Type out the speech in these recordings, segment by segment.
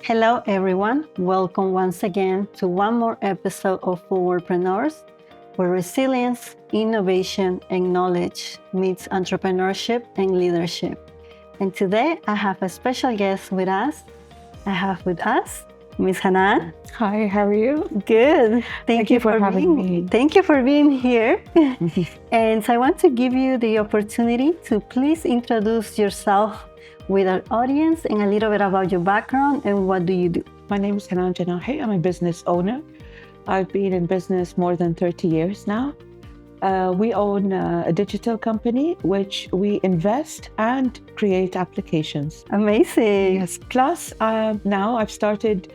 Hello, everyone. Welcome once again to one more episode of Forwardpreneurs, where resilience, innovation, and knowledge meets entrepreneurship and leadership. And today I have a special guest with us. I have with us Miss Hanan. Hi, how are you? Good. Thank you for having me. Thank you for being here. And so I want to give you the opportunity to please introduce yourself with our audience and a little bit about your background and what do you do. My name is Hanan Janahi. I'm a business owner. I've been in business more than 30 years now. We own a digital company which we invest and create applications. Amazing. Yes. Plus, now I've started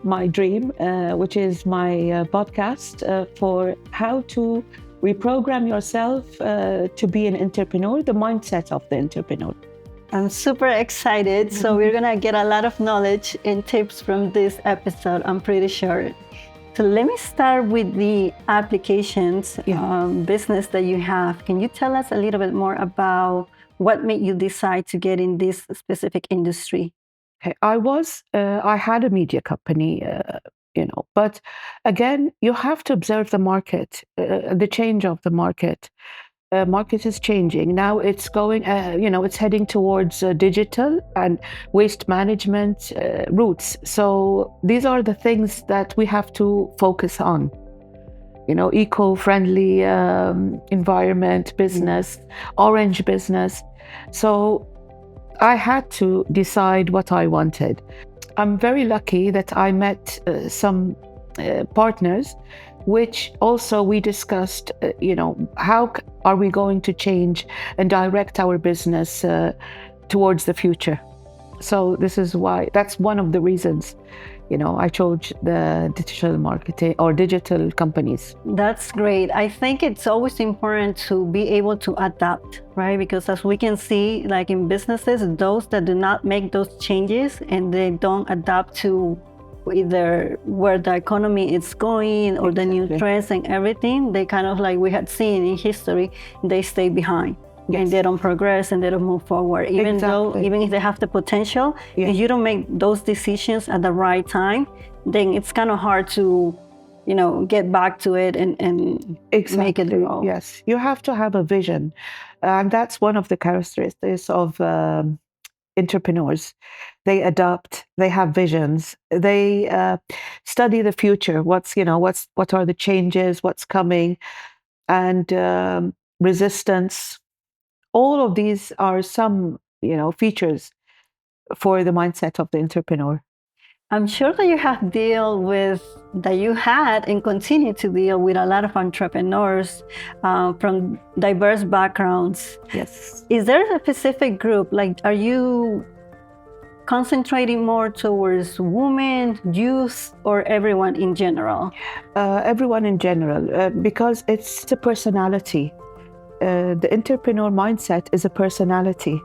my dream, which is my podcast for how to reprogram yourself to be an entrepreneur, the mindset of the entrepreneur. I'm super excited. So we're going to get a lot of knowledge and tips from this episode, I'm pretty sure. So let me start with the applications business that you have. Can you tell us a little bit more about what made you decide to get in this specific industry? Okay. I had a media company, but again, you have to observe the market, the change of the market. Market is changing. Now it's going, it's heading towards digital and waste management routes. So these are the things that we have to focus on. Eco-friendly environment business, orange business. So I had to decide what I wanted. I'm very lucky that I met some partners, which also we discussed, how are we going to change and direct our business towards the future. So this is why, that's one of the reasons, I chose the digital marketing or digital companies. That's great. I think it's always important to be able to adapt, right? Because as we can see, like in businesses, those that do not make those changes and they don't adapt to either where the economy is going or the new trends and everything, they kind of like we had seen in history, they stay behind. Yes. And they don't progress and they don't move forward. Even if they have the potential, if you don't make those decisions at the right time, then it's kind of hard to, get back to it and make it grow. Yes, you have to have a vision. And that's one of the characteristics of entrepreneurs. They adapt, they have visions, they study the future, what are the changes, what's coming, and resistance. All of these are some, features for the mindset of the entrepreneur. I'm sure that you had and continue to deal with a lot of entrepreneurs from diverse backgrounds. Yes. Is there a specific group? Like, are you concentrating more towards women, youth, or everyone in general? Everyone in general, because it's a personality. The entrepreneur mindset is a personality.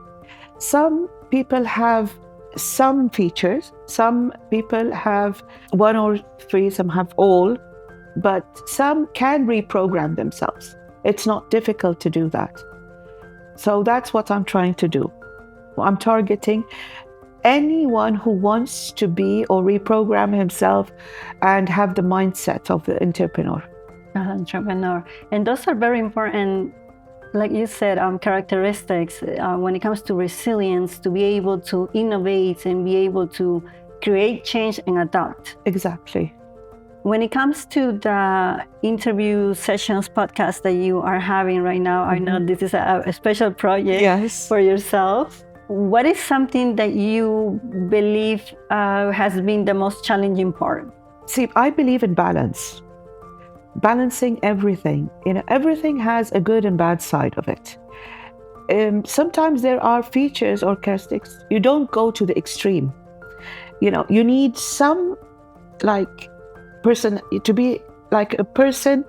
Some people have some features, some people have one or three, some have all, but some can reprogram themselves. It's not difficult to do that. So that's what I'm trying to do. I'm targeting anyone who wants to be or reprogram himself and have the mindset of the entrepreneur. And those are very important, like you said, characteristics when it comes to resilience, to be able to innovate and be able to create change and adapt. Exactly. When it comes to the interview sessions podcast that you are having right now, I know this is a special project for yourself. What is something that you believe has been the most challenging part? See, I believe in balance. Balancing everything. Everything has a good and bad side of it. Sometimes there are features or characteristics. You don't go to the extreme. You need some person to be like a person,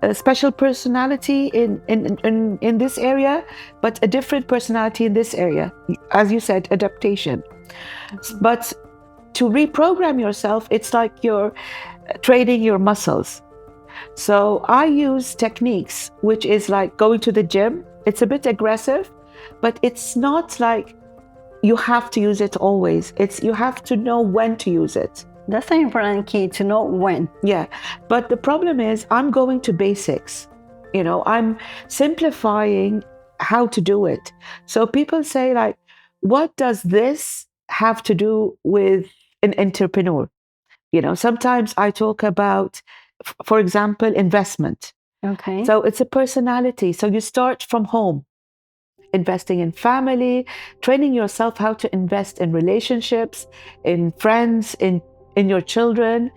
a special personality in this area, but a different personality in this area. As you said, adaptation. But to reprogram yourself, it's like you're training your muscles. So I use techniques, which is like going to the gym. It's a bit aggressive, but it's not like you have to use it always. It's you have to know when to use it. That's an important key, to know when. Yeah. But the problem is I'm going to basics. I'm simplifying how to do it. So people say like, what does this have to do with an entrepreneur? Sometimes I talk about, for example, investment. Okay. So it's a personality. So you start from home, investing in family, training yourself how to invest in relationships, in friends, in your children.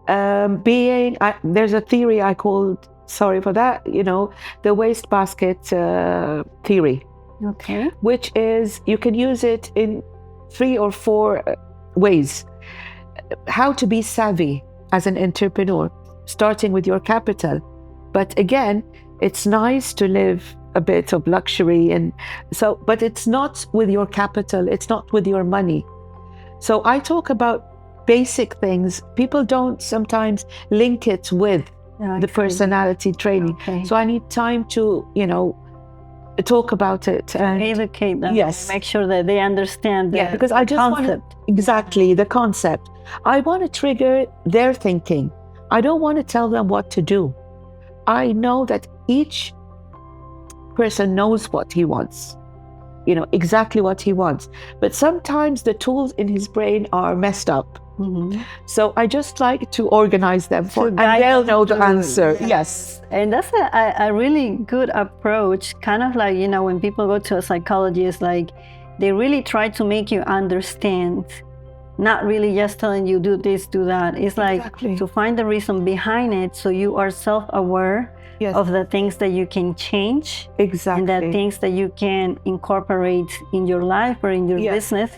There's a theory I called, sorry for that, the wastebasket theory. Okay. Which is you can use it in 3 or 4 ways. How to be savvy as an entrepreneur, starting with your capital. But again, it's nice to live a bit of luxury, but it's not with your capital, it's not with your money. So I talk about basic things. People don't sometimes link it with the personality training. Okay. So I need time to, talk about it and educate them. Yes. Make sure that they understand the because I just concept. Exactly, the concept. I want to trigger their thinking. I don't want to tell them what to do. I know that each person knows what he wants, exactly what he wants. But sometimes the tools in his brain are messed up. Mm-hmm. So I just like to organize them and they'll know the answer. Yes. And that's a really good approach. Kind of like, when people go to a psychologist, like they really try to make you understand, not really just telling you do this, do that. It's like to find the reason behind it, so you are self-aware of the things that you can change. Exactly. And the things that you can incorporate in your life or in your business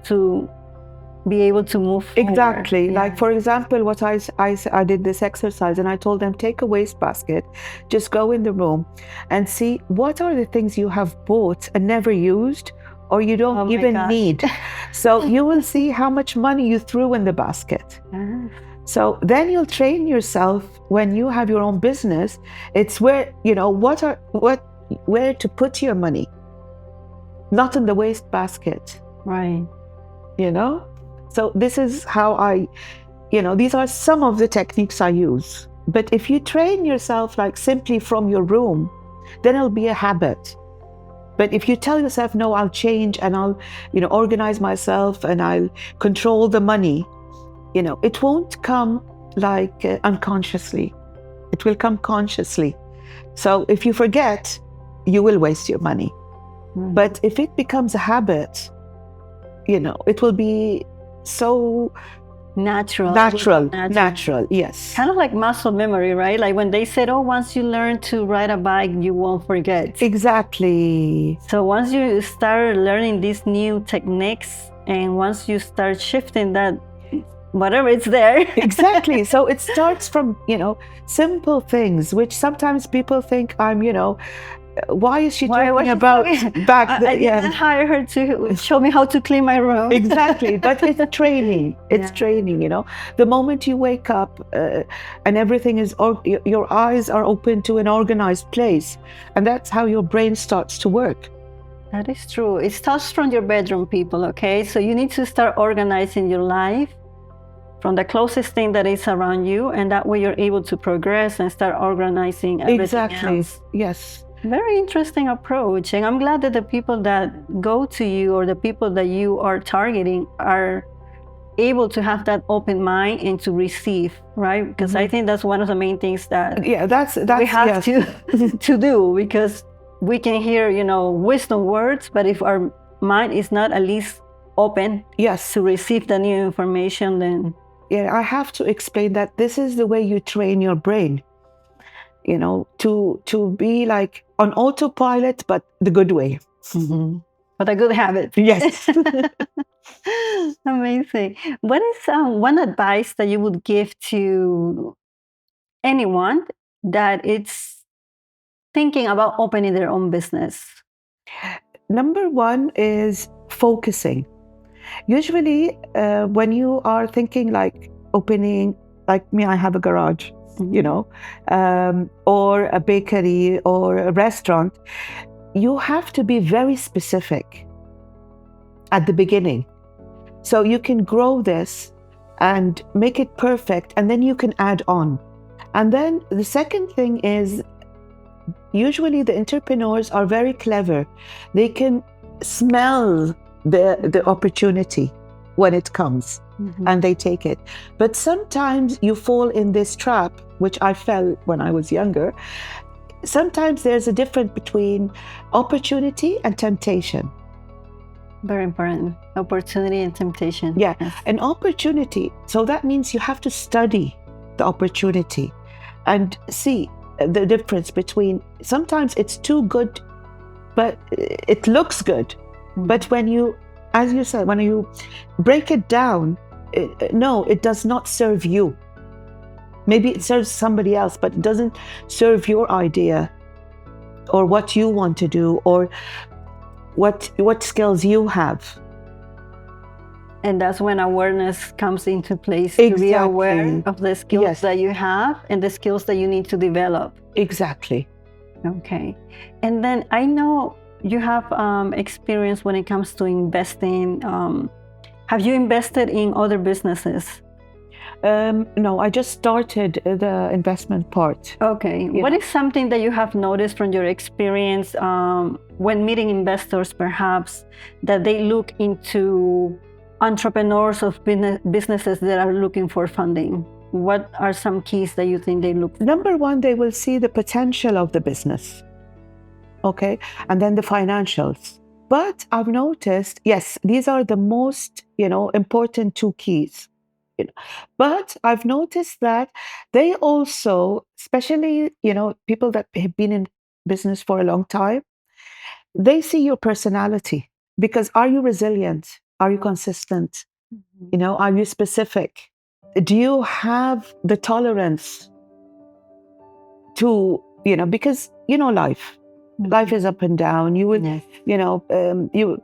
to be able to move forward. Exactly. Like, for example, what I did this exercise and I told them, take a wastebasket, just go in the room and see what are the things you have bought and never used or you don't even need. So you will see how much money you threw in the basket. So then you'll train yourself when you have your own business. It's where, where to put your money, not in the wastebasket. Right. So this is how these are some of the techniques I use. But if you train yourself like simply from your room, then it'll be a habit. But if you tell yourself, no, I'll change and I'll, organize myself and I'll control the money, it won't come like unconsciously. It will come consciously. So if you forget, you will waste your money. But if it becomes a habit, it will be so natural, yes. Kind of like muscle memory, right? Like when they said, once you learn to ride a bike, you won't forget. Exactly. So once you start learning these new techniques and once you start shifting that, whatever it's there. Exactly. So it starts from, simple things, which sometimes people think I'm, why is she talking about back then? I didn't hire her to show me how to clean my room. Exactly. But it's training. It's training, The moment you wake up and everything is, your eyes are open to an organized place. And that's how your brain starts to work. That is true. It starts from your bedroom, people, okay? So you need to start organizing your life from the closest thing that is around you. And that way you're able to progress and start organizing everything else. Yes. Very interesting approach. And I'm glad that the people that go to you or the people that you are targeting are able to have that open mind and to receive, right? Because I think that's one of the main things that we have to do, because we can hear, wisdom words, but if our mind is not at least open to receive the new information, then... I have to explain that this is the way you train your brain. To be like on autopilot, but the good way. But a good habit. Yes. Amazing. What is one advice that you would give to anyone that is thinking about opening their own business? Number one is focusing. Usually when you are thinking like opening, like me, I have a garage. you know, or a bakery or a restaurant, you have to be very specific at the beginning. So you can grow this and make it perfect, and then you can add on. And then the second thing is, usually the entrepreneurs are very clever. They can smell the opportunity when it comes, and they take it. But sometimes you fall in this trap, which I fell when I was younger. Sometimes there's a difference between opportunity and temptation. Very important. Opportunity and temptation. Yeah, Yes. an opportunity. So that means you have to study the opportunity and see the difference between, sometimes it's too good, but it looks good. But when you, as you said, when you break it down, no, it does not serve you. Maybe it serves somebody else, but it doesn't serve your idea or what you want to do or what skills you have. And that's when awareness comes into place, to be aware Exactly. of the skills Yes. that you have and the skills that you need to develop. Exactly. Okay. And then I know you have experience when it comes to investing. Have you invested in other businesses? No, I just started the investment part. Okay. What is something that you have noticed from your experience when meeting investors, perhaps, that they look into entrepreneurs of businesses that are looking for funding? What are some keys that you think they look for? Number one, they will see the potential of the business. Okay. And then the financials. But I've noticed, yes, these are the most, important two keys. But I've noticed that they also, especially, people that have been in business for a long time, they see your personality. Because are you resilient? Are you consistent? Are you specific? Do you have the tolerance to, because, life. Life is up and down. You will, Yes.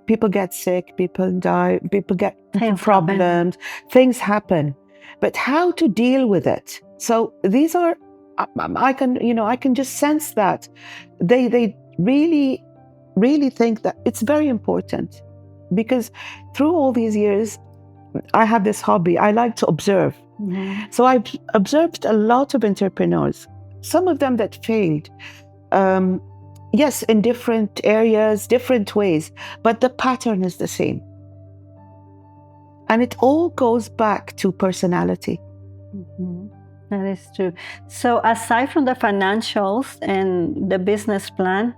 people get sick, people die, people get Things problems, things happen. But how to deal with it? So these are, I can just sense that they really, really think that it's very important, because through all these years, I have this hobby. I like to observe. So I've observed a lot of entrepreneurs, some of them that failed. Yes, in different areas, different ways, but the pattern is the same. And it all goes back to personality. That is true. So aside from the financials and the business plan,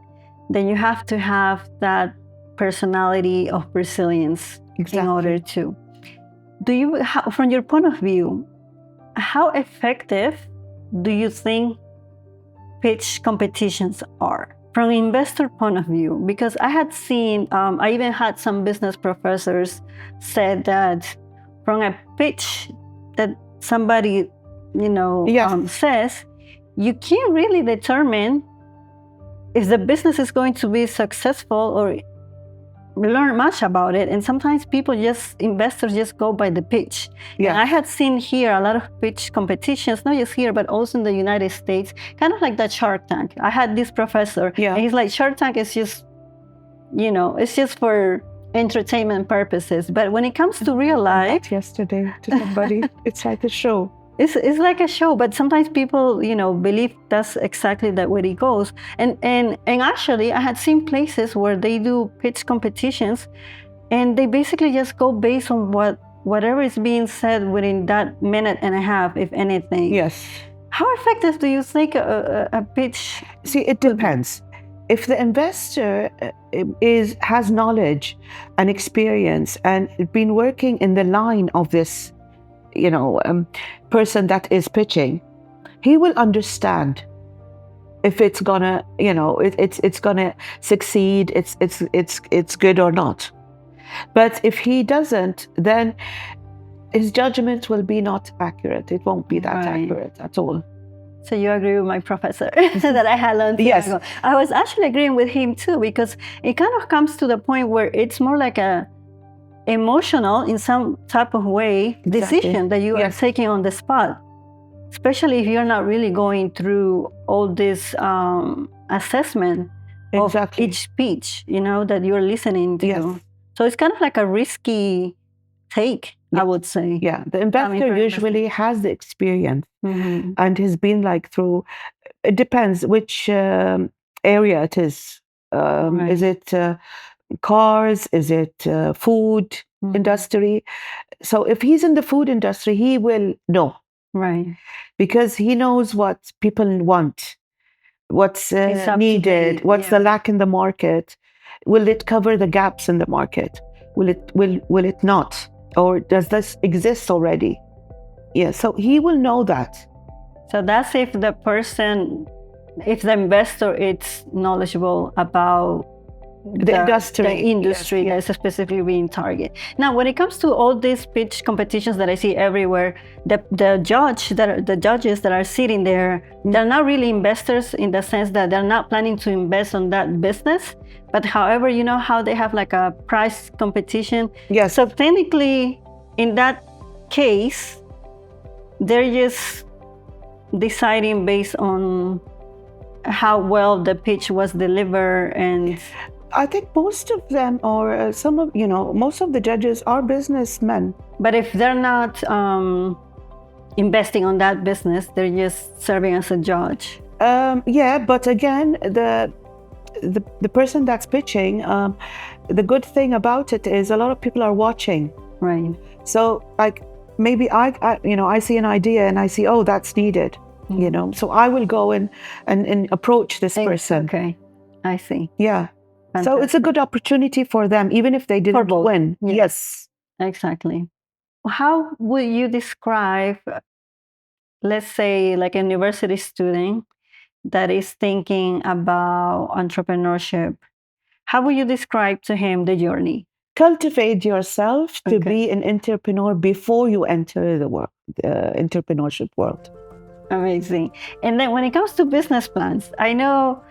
then you have to have that personality of resilience in order to. From your point of view, how effective do you think pitch competitions are? From an investor point of view, because I had seen, I even had some business professors said that from a pitch that somebody, says, you can't really determine if the business is going to be successful or learn much about it. And sometimes investors just go by the pitch. Yeah. And I had seen here a lot of pitch competitions, not just here, but also in the United States, kind of like that Shark Tank. I had this professor, and he's like, Shark Tank is just, it's just for entertainment purposes. But when it comes to real life, yesterday to somebody, it's like a show. It's like a show, but sometimes people, believe that's exactly the way it goes. And actually, I had seen places where they do pitch competitions, and they basically just go based on whatever is being said within that minute and a half, if anything. Yes. How effective do you think a pitch? See, it depends. If the investor has knowledge and experience and been working in the line of this, person that is pitching, he will understand if it's gonna, it's gonna succeed, it's good or not. But if he doesn't, then his judgment will be not accurate. It won't be that accurate at all. So you agree with my professor that I had learned ago. I was actually agreeing with him too, because it kind of comes to the point where it's more like a emotional, in some type of way, decision that you are taking on the spot. especially if you're not really going through all this assessment of Exactly. each speech, that you're listening to. Yes. So it's kind of like a risky take, I would say. Yeah, the investor usually has the experience Mm-hmm. and has been like through, it depends which area it is. Right. Is it cars? Is it food Mhm. industry? So if he's in the food industry, he will know. Right. Because he knows what people want, what's He's up to needed, date, what's yeah. the lack in the market. Will it cover the gaps in the market? Will it not? Or does this exist already? Yeah, so he will know that. So that's if the investor is knowledgeable about The industry, that's specifically being targeted. Now, when it comes to all these pitch competitions that I see everywhere, the judges that are sitting there, they're not really investors in the sense that they're not planning to invest on that business. But however, you know how they have like a price competition? Yes. So technically, in that case, they're just deciding based on how well the pitch was delivered. And I think most of them, or most of the judges are businessmen. But if they're not investing on that business, they're just serving as a judge. Yeah, but again, the person that's pitching, the good thing about it is a lot of people are watching. Right. So like maybe I see an idea and I see, oh, that's needed. So I will go and approach this person. Okay, I see. Yeah. Fantastic. So it's a good opportunity for them, even if they didn't win. Yes. Exactly. How would you describe, let's say, like a university student that is thinking about entrepreneurship? How would you describe to him the journey? Cultivate yourself to be an entrepreneur before you enter the entrepreneurship world. Amazing. And then when it comes to business plans, I know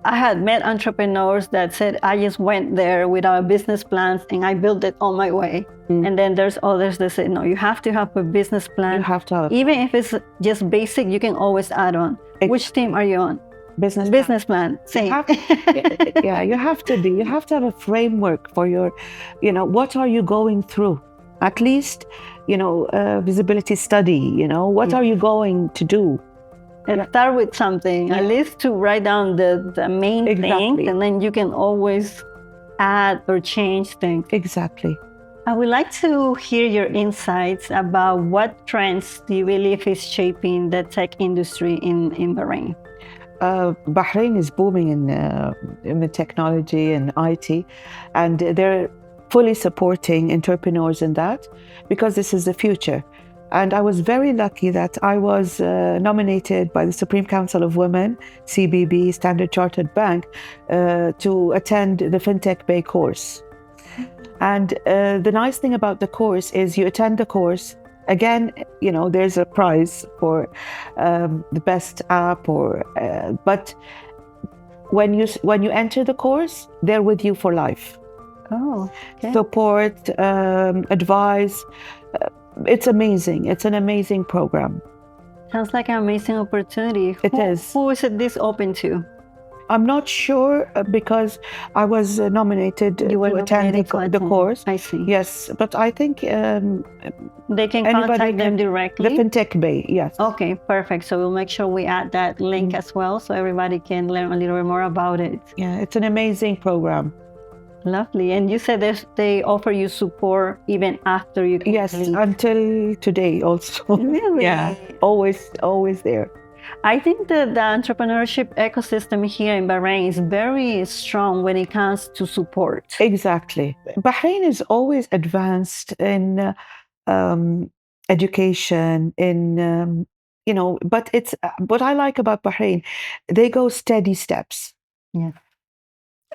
I had met entrepreneurs that said, I just went there without business plans and I built it on my way. And then there's others that say, no, you have to have a business plan. You have to have. Even if it's just basic, you can always add on. Which team are you on? Business plan. Same. Yeah, you have to be. You have to have a framework for your, what are you going through? At least, visibility study, what are you going to do? And start with something, at least to write down the main thing, and then you can always add or change things. Exactly. I would like to hear your insights about what trends do you believe is shaping the tech industry in Bahrain? Bahrain is booming in the technology and IT, and they're fully supporting entrepreneurs in that because this is the future. And I was very lucky that I was nominated by the Supreme Council of Women, CBB, Standard Chartered Bank, to attend the FinTech Bay course. And the nice thing about the course is you attend the course. Again, there's a prize for the best app, but when you enter the course, they're with you for life. Oh, okay. Support, advice. It's amazing. It's an amazing program. Sounds like an amazing opportunity. It is. Who is this open to? I'm not sure because I was nominated to attend the course. I see. Yes, but I think they can contact them directly. The FinTech Bay, yes. Okay, perfect. So we'll make sure we add that link as well so everybody can learn a little bit more about it. Yeah, it's an amazing program. Lovely. And you said they offer you support even after you complete. Yes, until today also. Really? Yeah, always there. I think that the entrepreneurship ecosystem here in Bahrain is very strong when it comes to support. Exactly. Bahrain is always advanced in education, but it's what I like about Bahrain, they go steady steps. Yeah.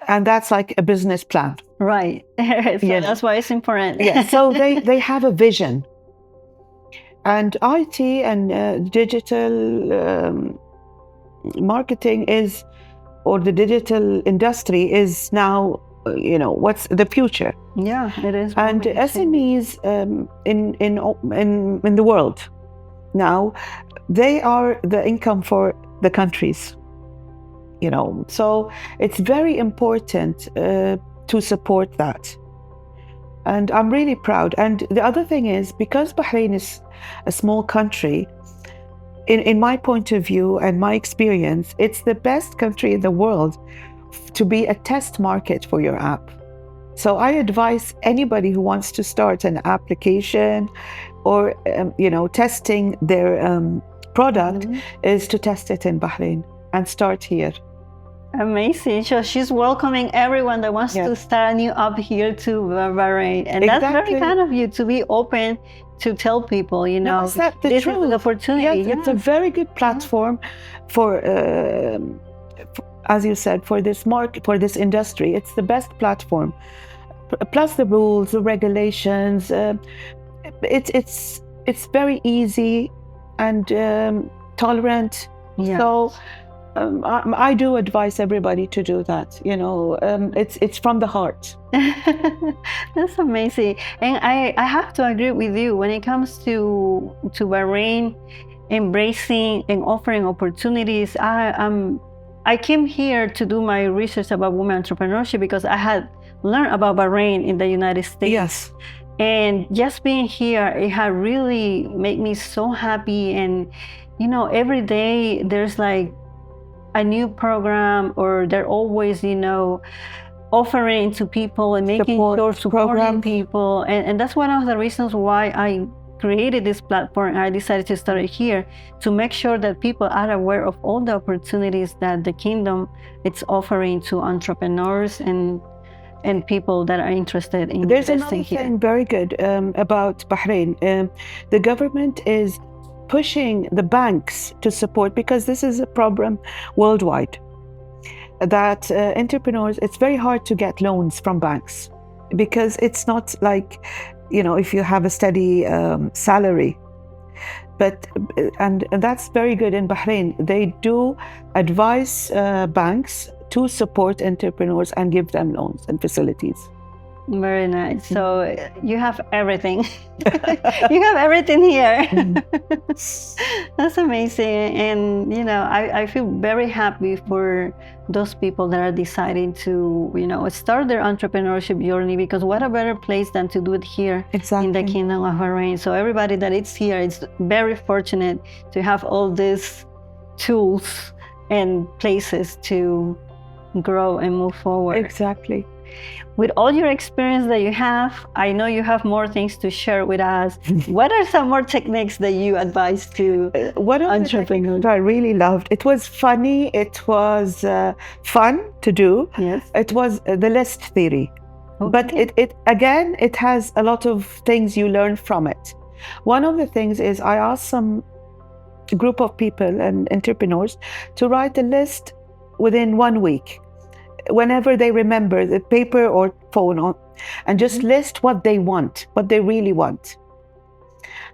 And that's like a business plan. Right. So that's why it's important. Yeah. So they have a vision. And IT and digital marketing or the digital industry is now, what's the future? Yeah, it is. And SMEs in the world now, they are the income for the countries, So it's very important to support that. And I'm really proud. And the other thing is, because Bahrain is a small country, in my point of view and my experience, it's the best country in the world to be a test market for your app. So I advise anybody who wants to start an application or, testing their product is to test it in Bahrain and start here. Amazing. So she's welcoming everyone that wants to start a new app here to Bahrain. And that's very kind of you to be open to tell people, this is an opportunity. Yes, it's a very good platform for, as you said, for this market, for this industry. It's the best platform. Plus the rules, the regulations. It's very easy and tolerant. Yeah. So I do advise everybody to do that. It's from the heart. That's amazing. And I have to agree with you when it comes to Bahrain embracing and offering opportunities. I came here to do my research about women entrepreneurship because I had learned about Bahrain in the United States. Yes. And just being here, it had really made me so happy. And every day there's like a new program, or they're always offering to people and making sure supporting people. And that's one of the reasons why I created this platform. I decided to start it here to make sure that people are aware of all the opportunities that the kingdom it's offering to entrepreneurs and people that are interested in There's investing another thing very good about Bahrain. The government is pushing the banks to support, because this is a problem worldwide, that entrepreneurs, it's very hard to get loans from banks, because it's not like, if you have a steady salary. And that's very good in Bahrain. They do advise banks to support entrepreneurs and give them loans and facilities. Very nice. So you have everything. You have everything here. That's amazing. And, I feel very happy for those people that are deciding to, start their entrepreneurship journey, because what a better place than to do it here in the Kingdom of Bahrain. So everybody that is here, it's very fortunate to have all these tools and places to grow and move forward. Exactly. With all your experience that you have, I know you have more things to share with us. What are some more techniques that you advise to entrepreneurs? I really loved. It was funny. It was fun to do. Yes. It was the list theory. Okay. But it has a lot of things you learn from it. One of the things is I asked some group of people and entrepreneurs to write a list within 1 week, whenever they remember, the paper or phone, and just list what they want, what they really want.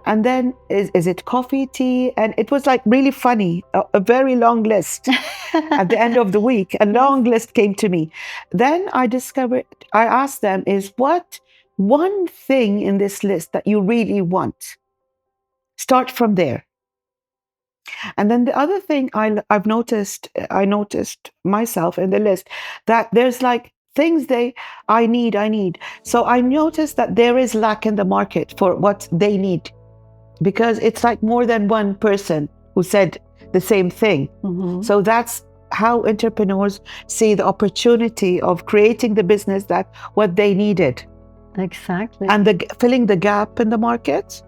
And then, is it coffee, tea? And it was like really funny, a very long list. At the end of the week, a long list came to me. Then I asked them, is what one thing in this list that you really want? Start from there. And then the other thing I noticed myself in the list, that there's like things I need. So I noticed that there is lack in the market for what they need, because it's like more than one person who said the same thing. Mm-hmm. So that's how entrepreneurs see the opportunity of creating the business that what they needed. Exactly. And filling the gap in the market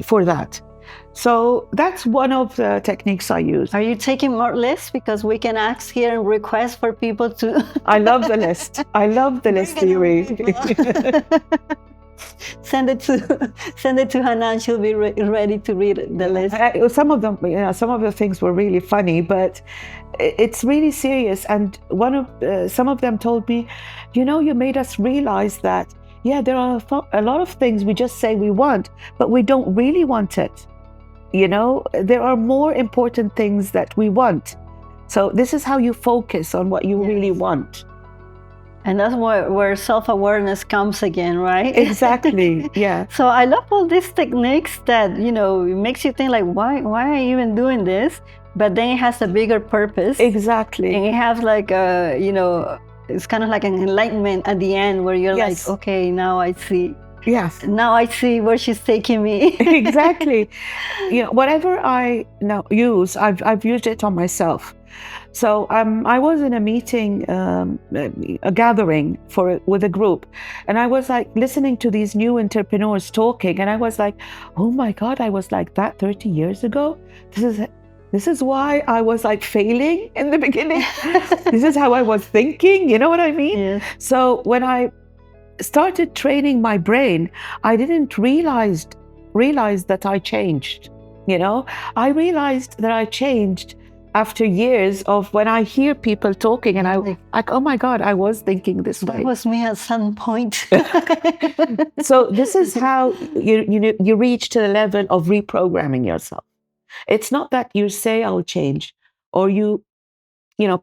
for that. So that's one of the techniques I use. Are you taking more lists? Because we can ask here and request for people to... I love the list. I love the list theory. Send it to Hanan. She'll be ready to read the list. Some of them, some of the things were really funny, but it's really serious. And some of them told me, you made us realize that, there are a lot of things we just say we want, but we don't really want it. There are more important things that we want. So this is how you focus on what you really want. And that's where self-awareness comes again, right? Exactly. Yeah. So I love all these techniques that, you know, it makes you think like, why am I even doing this? But then it has a bigger purpose. Exactly. And it has like a, you know, it's kind of like an enlightenment at the end where you're Yes. like, okay, now I see. Yes. Now I see where she's taking me. Exactly. You know, whatever I now use, I've used it on myself. So I was in a meeting, a gathering with a group, and I was like listening to these new entrepreneurs talking, and I was like, oh my God, I was like that 30 years ago. This is why I was like failing in the beginning. This is how I was thinking. You know what I mean? Yes. So when I started training my brain, I didn't realize that I changed. You know, I realized that I changed after years of when I hear people talking, and I like, oh my God, I was thinking this way. That was me at some point. So this is how you reach to the level of reprogramming yourself. It's not that you say I'll change, or you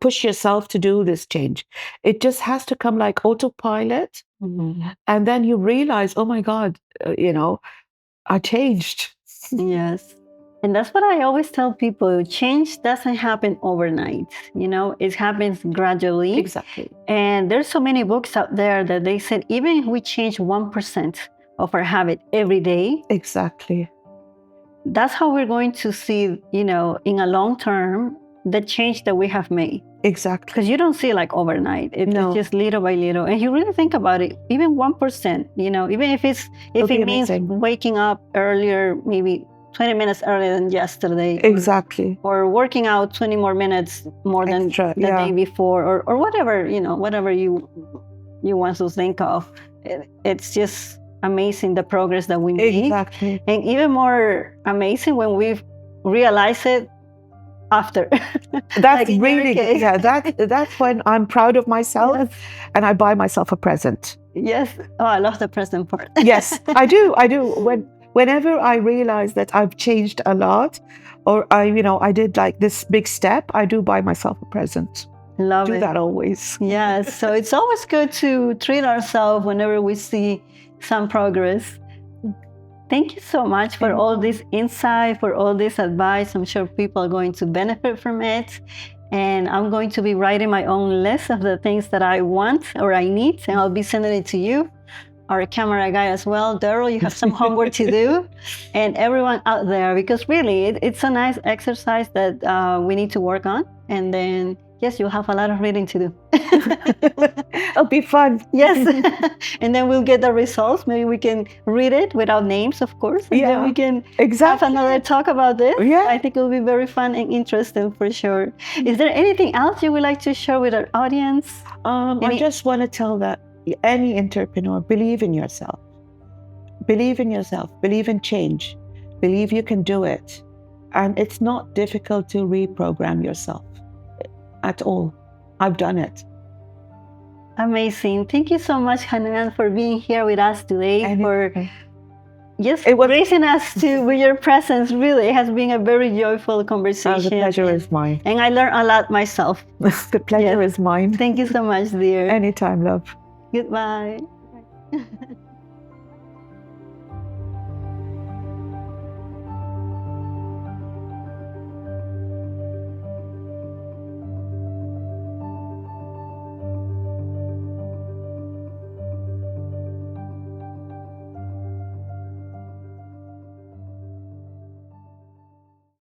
push yourself to do this change. It just has to come like autopilot. Mm-hmm. And then you realize, oh my God, I changed. Yes. And that's what I always tell people. Change doesn't happen overnight. You know, it happens gradually. Exactly. And there's so many books out there that they said, even if we change 1% of our habit every day. Exactly. That's how we're going to see, you know, in a long term, the change that we have made. Exactly. Because you don't see like overnight. It's just little by little. And you really think about it, even 1%, you know, even if it means waking up earlier, maybe 20 minutes earlier than yesterday. Exactly. Or working out 20 more minutes more than the day before, or whatever, you know, whatever you want to think of. It's just amazing the progress that we make. Exactly. And even more amazing when we realize it after. That's like really good. Yeah, that's when I'm proud of myself. Yes. And I buy myself a present. Yes. Oh, I love the present part. Yes, I do. Whenever I realize that I've changed a lot, or I did like this big step, I do buy myself a present. Love it. Do that always. Yes. So it's always good to treat ourselves whenever we see some progress. Thank you so much for all this insight, for all this advice. I'm sure people are going to benefit from it. And I'm going to be writing my own list of the things that I want or I need, and I'll be sending it to you, our camera guy as well. Daryl, you have some homework to do, and everyone out there, because really it's a nice exercise that we need to work on. And then, yes, you'll have a lot of reading to do. It'll be fun. Yes. And then we'll get the results. Maybe we can read it without names, of course. And then we can have another talk about this. Yeah. I think it'll be very fun and interesting for sure. Is there anything else you would like to share with our audience? I just want to tell that any entrepreneur, believe in yourself. Believe in yourself. Believe in change. Believe you can do it. And it's not difficult to reprogram yourself at all. I've done it. Amazing. Thank you so much, Hanan, for being here with us today. Yes, gracing us with your presence. Really, it has been a very joyful conversation. The pleasure is mine. And I learned a lot myself. The pleasure is mine. Thank you so much, dear. Anytime, love. Goodbye.